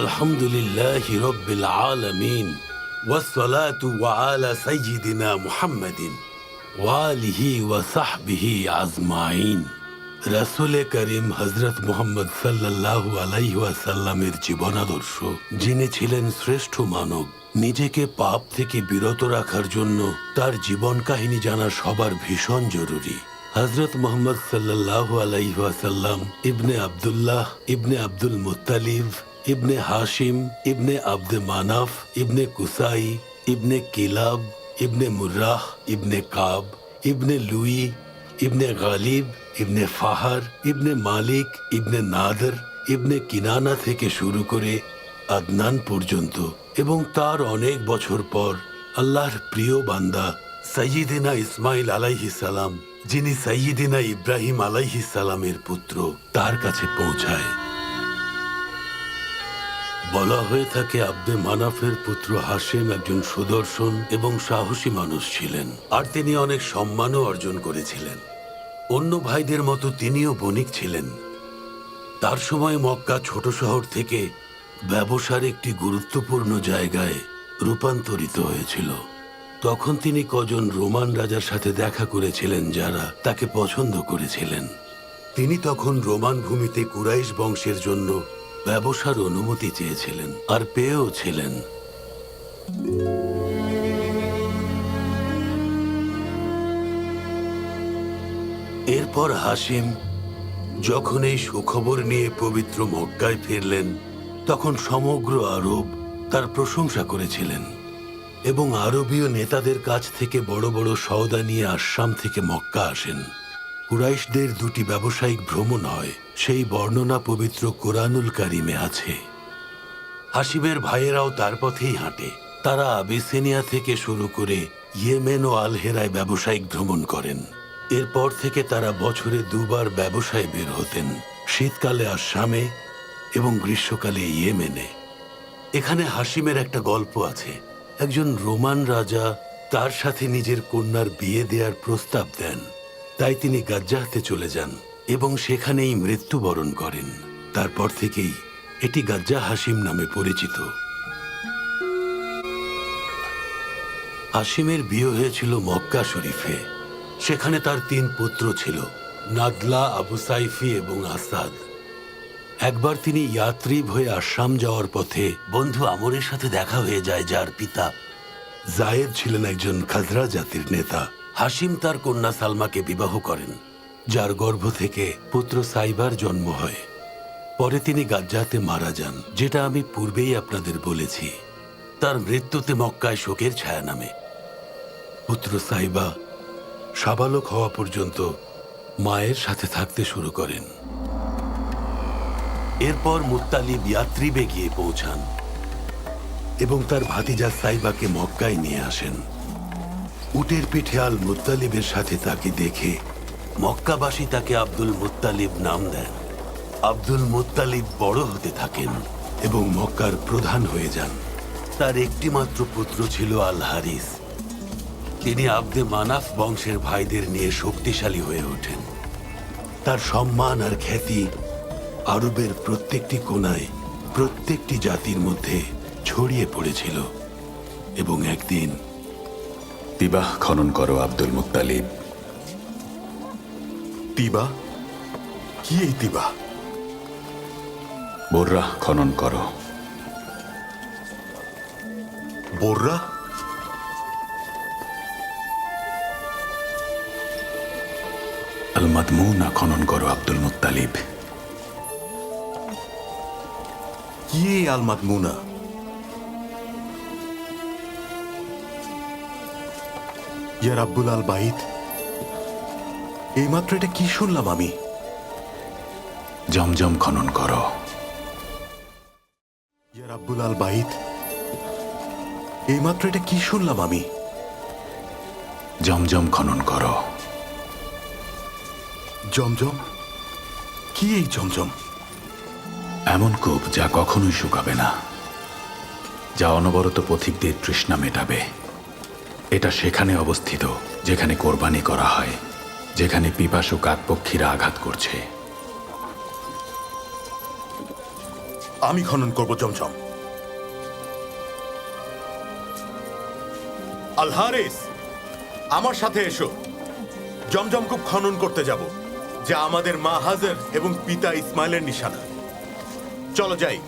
আলহামদুলিল্লাহি রাব্বিল আলামিন ওয়াসসালাতু আলা সাইয়্যিদিনা মুহাম্মাদিন ওয়া আলিহি ওয়া সাহবিহি আজমাইন। রাসূলে করিম হযরত মুহাম্মদ সাল্লাল্লাহু আলাইহি ওয়াসাল্লামের জীবনাদর্শ, যিনি ছিলেন শ্রেষ্ঠ মানব। নিজেকে পাপ থেকে বিরত রাখার জন্য তার জীবন কাহিনী জানা সবার ভীষণ জরুরি। হযরত মুহাম্মদ সাল্লাল্লাহু আলাইহি ওয়াসাল্লাম ইবনে আব্দুল্লাহ ইবনে আব্দুল মুত্তালিব ইবনে হাশিম ইবনে আব্দে মানাফ ইবনে কুসাই ইবনে কিলাব ইবনে মুর্রাহ ইবনে কাব ইবনে লুই ইবনে গালিব ইবনে ফাহার ইবনে মালিক ইবনে নাদর ইবনে কিনানা থেকে শুরু করে আদনান পর্যন্ত, এবং তার অনেক বছর পর আল্লাহর প্রিয় বান্দা সাইয়্যিদিনা ইসমাইল আলাইহিস সালাম, যিনি সাইয়্যিদিনা ইব্রাহিম আলাইহিস সালামের পুত্র, তার কাছে পৌঁছায়। বলা হয়ে থাকে আব্দে মানাফের পুত্র হাশেম একজন সুদর্শন এবং সাহসী মানুষ ছিলেন, আর তিনি অনেক সম্মানও অর্জন করেছিলেন। অন্য ভাইদের মতো তিনিও বণিক ছিলেন। তার সময় মক্কা ছোট শহর থেকে ব্যবসার একটি গুরুত্বপূর্ণ জায়গায় রূপান্তরিত হয়েছিল। তখন তিনি কজন রোমান রাজার সাথে দেখা করেছিলেন, যারা তাকে পছন্দ করেছিলেন। তিনি তখন রোমান ভূমিতে কুরাইশ বংশের জন্য ব্যবসার অনুমতি চেয়েছিলেন, আর পেয়েও ছিলেন। এরপর হাশিম যখন এই সুখবর নিয়ে পবিত্র মক্কায় ফিরলেন, তখন সমগ্র আরব তার প্রশংসা করেছিলেন, এবং আরবীয় নেতাদের কাছ থেকে বড় বড় সওদা নিয়ে আসাম থেকে মক্কা আসেন। কুরাইশদের দুটি ব্যবসায়িক ভ্রমণ হয়, সেই বর্ণনা পবিত্র কোরআনুল কারিমে আছে। হাশিমের ভাইয়েরাও তার পথেই হাঁটে। তারা আবিসিনিয়া থেকে শুরু করে ইয়েমেন ও আলহেরায় ব্যবসায়িক ভ্রমণ করেন। এরপর থেকে তারা বছরে দুবার ব্যবসায় বের হতেন, শীতকালে আসামে এবং গ্রীষ্মকালে ইয়েমেনে। এখানে হাশিমের একটা গল্প আছে। একজন রোমান রাজা তার সাথে নিজের কন্যার বিয়ে দেওয়ার প্রস্তাব দেন, তাই তিনি গাজ্জাহতে চলে যান এবং সেখানেই মৃত্যুবরণ করেন। তারপর থেকেই এটি গাজ্জাহ হাশিম নামে পরিচিত। হাশিমের বিয়ে হয়েছিল মক্কা শরীফে। সেখানে তার 3 পুত্র ছিল, নাদলা, আবু সাইফি এবং আসাদ। একবার তিনি ইয়াত্রিব হয়ে আসাম যাওয়ার পথে বন্ধু আমরের সাথে দেখা হয়ে যায়, যার পিতা জায়েদ ছিলেন একজন খাজরা জাতির নেতা। হাশিম তার কন্যা সালমাকে বিবাহ করেন, যার গর্ভ থেকে পুত্র সাইবার জন্ম হয়। পরে তিনি গাজ্জাতে মারা যান, যেটা আমি পূর্বেই আপনাদের বলেছি। তার মৃত্যুতে মক্কায় শোকের ছায়া নামে। পুত্র সাইবা সাবালক হওয়া পর্যন্ত মায়ের সাথে থাকতে শুরু করেন। এরপর মুত্তালিব ইয়াত্রিবে গিয়ে পৌঁছান এবং তার ভাতিজা সাইবাকে মক্কায় নিয়ে আসেন। উটের পিঠে আল মুত্তালিবের সাথে তাকে দেখে মক্কাবাসী তাকে আব্দুল মুত্তালিব নাম দেন। আব্দুল মুত্তালিব বড় হতে থাকেন এবং মক্কার প্রধান হয়ে যান। তার একটি মাত্র পুত্র ছিল আল হারিস। তিনি আব্দে মানাফ বংশের ভাইদের নিয়ে শক্তিশালী হয়ে ওঠেন। তার সম্মান আর খ্যাতি আরবের প্রত্যেকটি কোণায়, প্রত্যেকটি জাতির মধ্যে ছড়িয়ে পড়েছিল। এবং একদিন, তিবাহ খনন করো আব্দুল মুত্তালিব। তিবা? কি এই তিবা? বোররাহ খনন করো। বোররা? আল মাদমুনা খনন করো আব্দুল মুত্তালিব। কি এই আল মাদমুনা? ইয়া রাব্বুল আল বাইত, এইমাত্র এটা কি শুনলাম আমি? জমজম খনন করো। ইয়া রাব্বুল আল বাইত, এইমাত্র এটা কি শুনলাম আমি? জমজম খনন করো। জমজম? কি এই জমজম? এমন কূপ যা কখনোই শুকাবে না, যা অনবরত পথিকদের তৃষ্ণা মেটাবে। এটা সেখানে অবস্থিত যেখানে কোরবানি করা হয়, যেখানে পিপাসু কাকপক্ষীরা আঘাত করছে। আমি খনন করব জমজম। আল হারিস, আমার সাথে এসো। জমজম কূপ খনন করতে যাব, যা আমাদের মা হাজের এবং পিতা ইসমাইলের নিশানা। চলো যাই।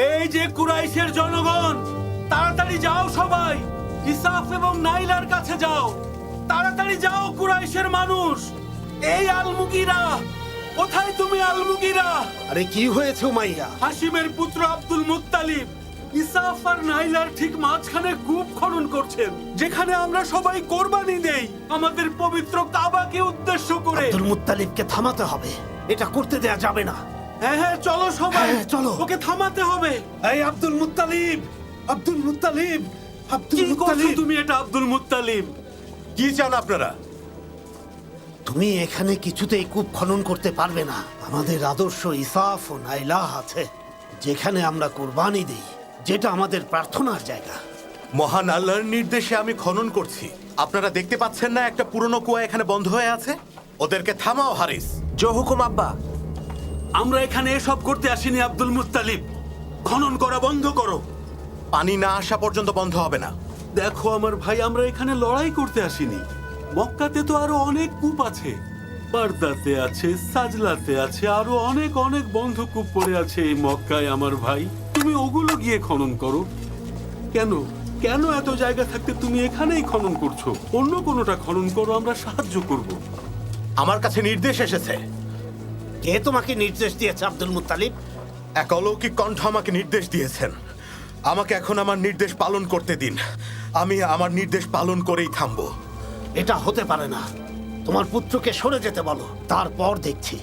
এই যে কুরাইশের জনগণ, তাড়াতাড়ি যাও সবাই, ইসাফ এবং নাইলার কাছে যাও। তাড়াতাড়ি যাও কুরাইশের মানুষ। এই আলমুগিরা, কোথায় তুমি আলমুগিরা? আরে কি হয়েছে উমাইয়া? হাশিমের পুত্র আব্দুল মুত্তালিব ইসাফ আর নাইলার ঠিক মাঝখানে কূপ খনন করছেন, যেখানে আমরা সবাই কোরবানি দেই আমাদের পবিত্র কাবাকে উদ্দেশ্য করে। আব্দুল মুত্তালিবকে থামাতে হবে, এটা করতে দেয়া যাবে না। হ্যাঁ হ্যাঁ, চলো সবাই, হ্যাঁ, চলো। ওকে থামাতে হবে। এই Abdul Muttalib, Abdul Muttalib, Abdul কি করছো মুত্তালিব, তুমি এটা আব্দুল মুত্তালিব? কি চান আপনারা? তুমি এখানে কিছুতেই কূপ খনন করতে পারবে না। আমাদের আদর্শ ইসাফ ও নাইলাহ আছে, যেখানে আমরা কোরবানি দেই, যেটা আমাদের প্রার্থনার জায়গা। মহান আল্লাহর নির্দেশে আমি খনন করছি। আপনারা দেখতে পাচ্ছেন না একটা পুরনো কুয়া এখানে বন্ধ হয়ে আছে? ওদেরকে থামাও হারিস। জো হুকুম আব্বা। আমরা এখানে এসব করতে আসিনি আব্দুল মুত্তালিব। খনন করা বন্ধ করো। পানি না আসা পর্যন্ত বন্ধ হবে না। দেখো আমার ভাই, আমরা এখানে লড়াই করতে আসিনি। মক্কাতে তো আরো অনেক কূপ আছে, বারদাতে আছে, সাজলাতে আছে, আরো অনেক অনেক বন্ধ কূপ পড়ে আছে এই মক্কায় আমার ভাই। তুমি ওগুলো গিয়ে খনন করো। কেন কেন এত জায়গা থাকতে তুমি এখানেই খনন করছো? অন্য কোনোটা খনন করো, আমরা সাহায্য করব। আমার কাছে নির্দেশ এসেছে। কে তোমাকে নির্দেশ দিয়েছে আব্দুল মুত্তালিব? এক অলৌকিক কণ্ঠ আমাকে নির্দেশ দিয়েছেন। আমাকে এখন আমার নির্দেশ পালন করতে দিন। আমি আমার নির্দেশ পালন করেই থামবো। এটা হতে পারে না। তোমার পুত্রকে সরে যেতে বলো, তারপর দেখছি।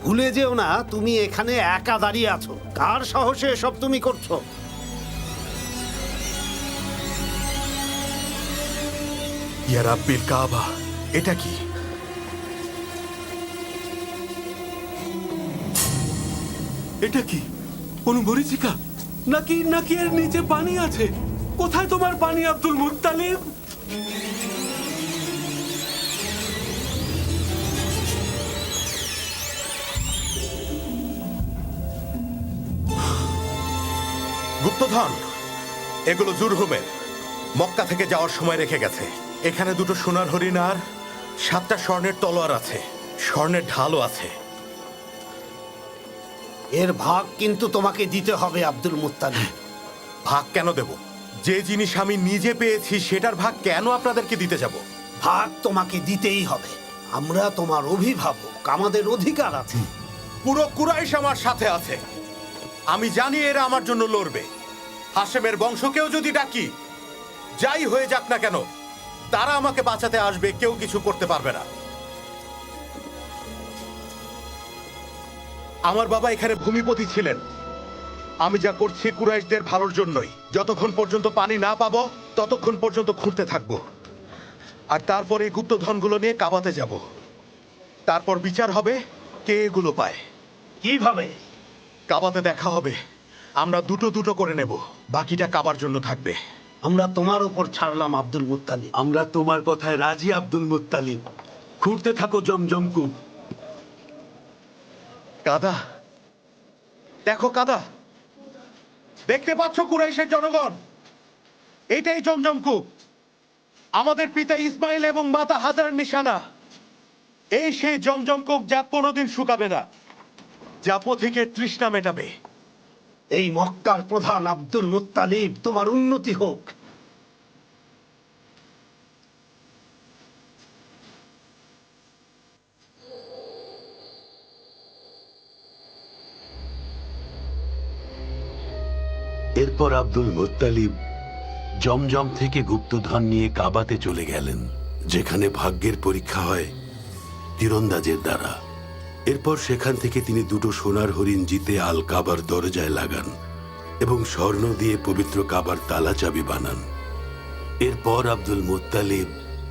ভুলে যেও না তুমি এখানে একা দাঁড়িয়ে আছো। কার সাহসে এসব তুমি করছো? ইয়া রাব্বিল কাবা, এটা কি? এটা কি কোন মরিচিকা নাকি নাকি এর নিচে পানি আছে? কোথায় তোমার পানি আব্দুল মুত্তালিব? গুপ্তধন, এগুলো জুরহুমের। মক্কা থেকে যাওয়ার সময় রেখে গেছে। এখানে দুটো সোনার হরিণ আর 7টা স্বর্ণের তলোয়ার আছে, স্বর্ণের ঢালও আছে। এর ভাগ কিন্তু তোমাকে দিতে হবে আব্দুল মুত্তালিব। ভাগ কেন দেব? যে জিনিস আমি নিজে পেয়েছি সেটার ভাগ কেন আপনাদেরকে দিতে যাব? ভাগ তোমাকে দিতেই হবে। আমরা তোমার অভিভাবক, আমাদের অধিকার আছে। পুরো কুরাইশ আমার সাথে আছে। আমি জানি এরা আমার জন্য লড়বে। হাশেমের বংশকেও যদি ডাকি, যাই হয়ে যাক না কেন, তারা আমাকে বাঁচাতে আসবে, কেউ কিছু করতে পারবে না। আমার বাবা এখানে ভূমিপতি ছিলেন। আমি যা করছি কুরাইশদের ভালোর জন্যই। যতক্ষণ পর্যন্ত পানি না পাবো ততক্ষণ পর্যন্ত খুঁড়তে থাকবো। আর তারপরে এই গুপ্তধনগুলো নিয়ে কাবাতে যাব। তারপর বিচার হবে কে এগুলো পায়। কিভাবে? কাবাতে দেখা হবে। আমরা দুটো দুটো করে নেব, বাকিটা কাবার জন্য থাকবে। আমরা তোমার উপর ছাড়লাম আব্দুল মুত্তালিব। আমরা তোমার কথায় রাজি আব্দুল মুত্তালিব। খুঁড়তে থাকো জমজম কূপ। কাদা, দেখো কাদা, দেখতে পাচ্ছ কুরাইশের জনগণ? এটাই জমজম কূপ, আমাদের পিতা ইসমাইল এবং মাতা হাজারের নিশানা। এই সেই জমজম কূপ যা কোনোদিন শুকাবে না, যা পথিকের তৃষ্ণা মেটাবে। এই মক্কার প্রধান আব্দুল মুত্তালিব, তোমার উন্নতি হোক। এরপর আব্দুল মুত্তালিব জমজম থেকে গুপ্তধন নিয়ে কাবাতে চলে গেলেন, যেখানে ভাগ্যের পরীক্ষা হয় তীরন্দাজের দ্বারা। এরপর সেখান থেকে তিনি দুটো সোনার হরিণ জিতে আল কাবার দরজায় লাগান এবং স্বর্ণ দিয়ে পবিত্র কাবার তালা চাবি বানান। এরপর আব্দুল মুত্তালিব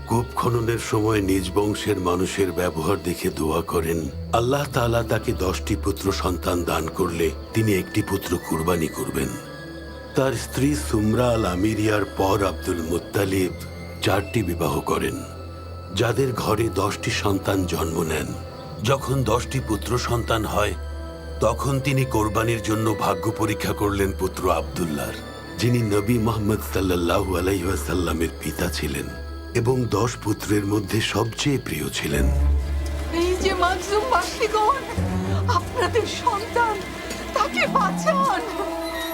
কূপ খননের সময় নিজ বংশের মানুষের ব্যবহার দেখে দোয়া করেন, আল্লাহ তাআলা তাকে 10টি পুত্র সন্তান দান করলে তিনি একটি পুত্র কুরবানি করবেন। তার স্ত্রী সুমরা আল আমিরিয়ার পর আব্দুল মুত্তালিব 4টি বিবাহ করেন, যাদের ঘরে 10টি সন্তান জন্ম নেন। যখন 10টি পুত্র সন্তান হয় তখন তিনি কোরবানির জন্য ভাগ্য পরীক্ষা করলেন পুত্র আব্দুল্লাহর, যিনি নবী মোহাম্মদ সাল্লাল্লাহু আলাইহি ওয়াসাল্লামের পিতা ছিলেন এবং 10 পুত্রের মধ্যে সবচেয়ে প্রিয় ছিলেন। এই যে মাকজুম বাসীগণ, আপনাদের সন্তান, তাকে বাঁচান।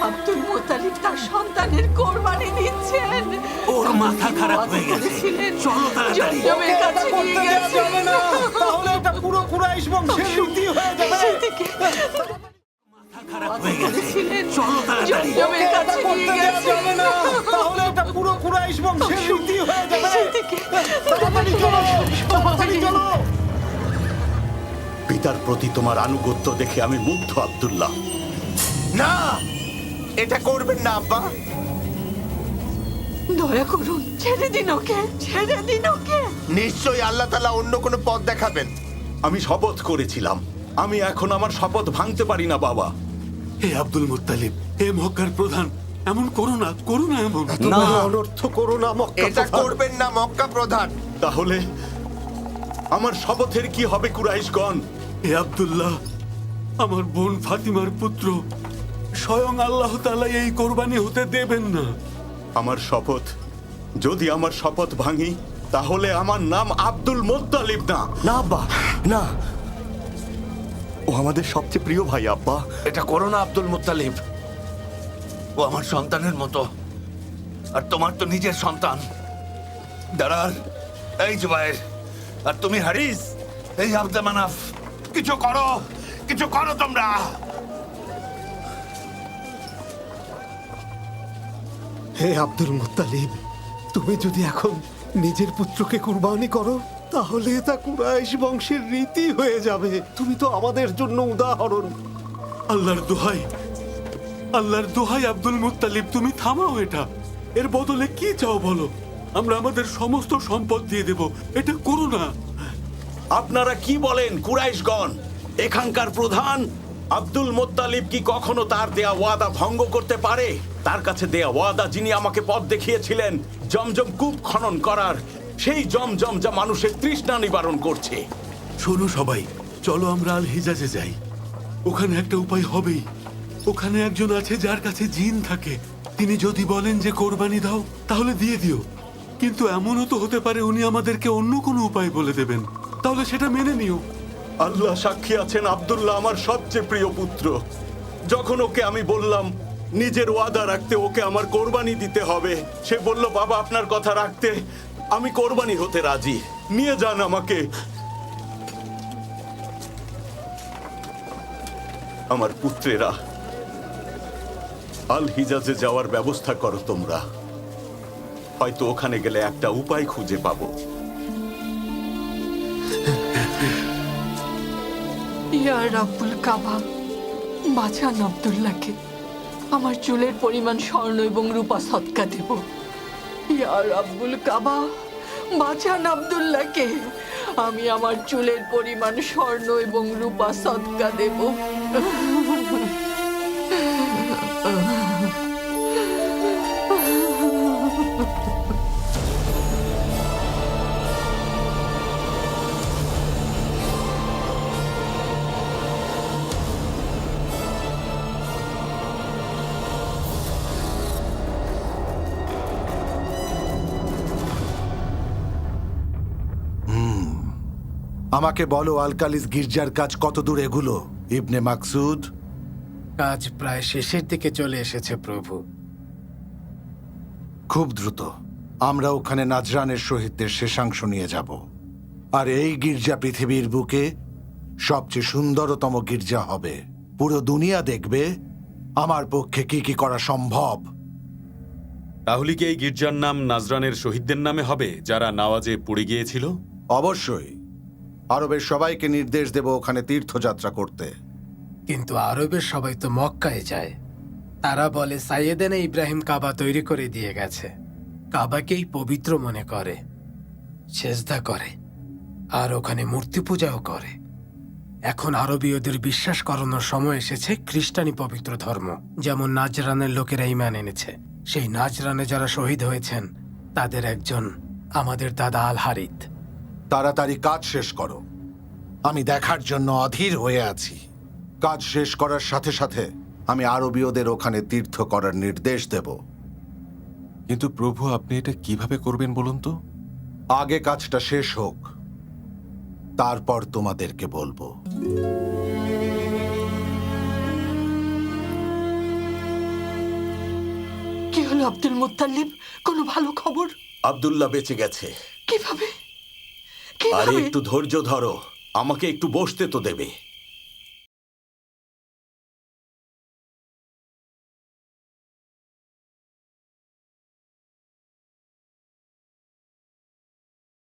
আব্দুল মুত্তালিব তার সন্তানের কোরবানি দিচ্ছেন। ওর মাথা খারাপ হয়ে গেছে, চলো তাড়াতাড়ি। জমজমের কাছে নিয়ে গেছে। তাহলে এটা পুরো কুরাইশ বংশের রীতি হয়ে যাবে। সেদিকে খারাপ হয়ে গেছে, ছিলেন, চলো তাড়াতাড়ি। জমজমের কাছে নিয়ে গেছে। তাহলে এটা পুরো কুরাইশ বংশের রীতি হয়ে যাবে। সেদিকে তাড়াতাড়ি চলো, তাড়াতাড়ি চলো। পিতার প্রতি তোমার আনুগত্য দেখে আমি মুগ্ধ আব্দুল্লাহ। না, এটা করবেন না আব্বা। দয়া করুন, ছেড়ে দিন ওকে, ছেড়ে দিন ওকে। নিশ্চয়ই আল্লাহ তাআলা অন্য কোনো পথ দেখাবেন। আমি শপথ করেছিলাম, আমি এখন আমার শপথ ভাঙতে পারি না বাবা। হে আব্দুল মুত্তালিব, হে মক্কার প্রধান, এমন করো না, করো না এমন। না, অনর্থ করো না মক্কা এটা প্রধান। করবেন না মক্কা প্রধান। তাহলে আমার শপথের কি হবে কুরাইশগণ? হে আব্দুল্লাহ, আমার বোন ফাতিমার পুত্র, স্বয়ং আল্লাহ তাআলা এই কোরবানি হতে দেবেন না। আমার শপথ, যদি আমার শপথ ভাঙি তাহলে আমার নাম আব্দুল মুত্তালিব না। না আব্বা, না। ও আমাদের সবচেয়ে প্রিয় ভাই আব্বা। এটা করো না আব্দুল মুত্তালিব, ও আমার সন্তানের মতো, আর তোমার তো নিজের সন্তান। দাঁড়ার, এই জুবাইর, আর তুমি হারিস, এই আব্দে মানাফ, কিছু করো, কিছু করো তোমরা। হে আব্দুল মুত্তালিব, তুমি যদি এখন নিজের পুত্রকে কুরবানি করো তাহলে তা কুরাইশ বংশের রীতি হয়ে যাবে। তুমি তো আমাদের জন্য উদাহরণ। আল্লাহর দোহাই, আল্লাহর দোহাই আব্দুল মুত্তালিব, তুমি থামাও এটা। এর বদলে কি চাও বলো, আমরা আমাদের সমস্ত সম্পদ দিয়ে দেব। এটা করো না। আপনারা কি বলেন কুরাইশগণ? এখানকার প্রধান আব্দুল মুত্তালিব কি কখনো তার দেয়া ওয়াদা ভঙ্গ করতে পারে? তার কাছে দেয়া ওয়াদা, যিনি আমাকে পথ দেখিয়েছিলেন জমজম কূপ খনন করার, সেই জমজম যা মানুষের তৃষ্ণা নিবারণ করছে। শোনো সবাই, চলো আমরা আল হিজাজে যাই। ওখানে একটা উপায় হবেই। ওখানে একজন আছে যার কাছে জিন থাকে। তিনি যদি বলেন যে কোরবানি দাও, তাহলে দিয়ে দিও। কিন্তু এমনও তো হতে পারে উনি আমাদেরকে অন্য কোনো উপায় বলে দেবেন, তাহলে সেটা মেনে নিও। আল্লাহ সাক্ষী আছেন, আব্দুল্লাহ আমার সবচেয়ে প্রিয় পুত্র। যখন ওকে আমি বললাম নিজের ওয়াদা রাখতে ওকে আমার কোরবানি দিতে হবে, সে বলল বাবা আপনার কথা রাখতে আমি কোরবানি হতে রাজি, নিয়ে যান আমাকে। আমার পুত্রেরা, আল হিজাজে যাওয়ার ব্যবস্থা করো তোমরা। হয়তো ওখানে গেলে একটা উপায় খুঁজে পাবো। ইয়া রাব্বুল কাবা, বাঁচান আব্দুল্লাহকে। আমার চুলের পরিমাণ স্বর্ণ এবং রূপা সদকা দেব। ইয়া রাব্বুল কাবা, বাঁচান আব্দুল্লাহকে। আমি আমার চুলের পরিমাণ স্বর্ণ এবং রূপা সদকা দেব। আমাকে বলো আলকালিস গির্জার কাজ কত দূর এগুলো ইবনে মাকসুদ? কাজ প্রায় শেষের দিকে চলে এসেছে প্রভু। খুব দ্রুত আমরা ওখানে নাজরানের শহীদদের শেষাংশ নিয়ে যাব। আর এই গির্জা পৃথিবীর বুকে সবচেয়ে সুন্দরতম গির্জা হবে। পুরো দুনিয়া দেখবে আমার পক্ষে কি কি করা সম্ভব। তাহলে কি এই গির্জার নাম নাজরানের শহীদদের নামে হবে, যারা নাওয়াজে পুড়ে গিয়েছিল? অবশ্যই। আরবের সবাইকে নির্দেশ দেব ওখানে তীর্থযাত্রা করতে। কিন্তু আরবের সবাই তো মক্কায় যায়। তারা বলে সাইয়েদেনা ইব্রাহিম কাবা তৈরি করে দিয়ে গেছে। কাবাকেই পবিত্র মনে করে, সেজদা করে, আর ওখানে মূর্তি পূজাও করে। এখন আরবীয়দের বিশ্বাস করানোর সময় এসেছে খ্রিস্টানি পবিত্র ধর্ম। যেমন নাজরানের লোকেরা ঈমান এনেছে। সেই নাজরানে যারা শহীদ হয়েছেন তাদের একজন আমাদের দাদা আল হারিথ। তাড়াতাড়ি কাজ শেষ করো, আমি দেখার জন্য অধীর হয়ে আছি। কাজ শেষ করার সাথে সাথে আমি আরবীয়দের ওখানে তীর্থ করার নির্দেশ দেব। কিন্তু প্রভু, আপনি এটা কিভাবে করবেন বলুন তো? আগে কাজটা শেষ হোক, তারপর তোমাদেরকে বলবো। কি হলো আব্দুল মুত্তালিব? কোনো ভালো খবর? আব্দুল্লাহ বেঁচে গেছে। কিভাবে? আরে কিভাবে? একটু ধৈর্য ধরো, আমাকে একটু বসতে তো দেবে।